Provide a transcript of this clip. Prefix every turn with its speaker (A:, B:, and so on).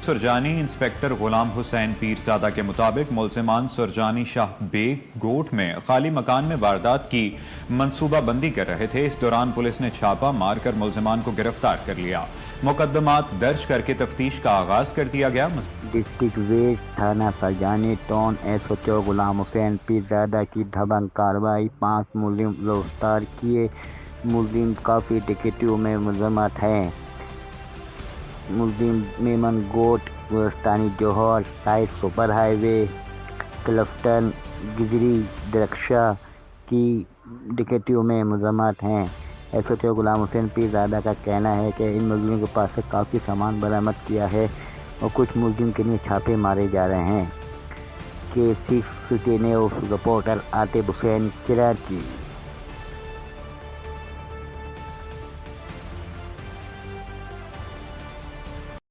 A: Surjani inspector Ghulam Hussain Pirzada के मुताबिक मुलजिमान Surjani Shah bag गोट में खाली मकान में वारदात की मंसूबा बंदी कर रहे थे। इस दौरान पुलिस ने छापा मारकर मुलजिमान को गिरफ्तार कर लिया। मुकदमात दर्ज करके तफ्तीश का आगाज कर दिया गया।
B: डिस्ट्रिक्ट वेस्ट थाना सुरजानी टाउन SHO गुलाम हुसैन पीरजादा की दबंग कार्रवाई, 5 मुलजिम गिरफ्तार किए। मुलजिम काफ़ी टिकटियों में मुलजमत हैं। मुलजिम मेमन गोट, गुलिस्तानी जौहर, side super highway, क्लफ्टन, Gizri, Darakhshan की टिकटियों में मुलजमत हैं। SHO गुलाम हुसैन पीरजादा का कहना है कि इन मुलजिमों के पास से काफ़ी सामान बरामद किया है और कुछ मुलजिम के लिए छापे मारे जा रहे हैं। K6 news reporter Atif Hussain, Karachi.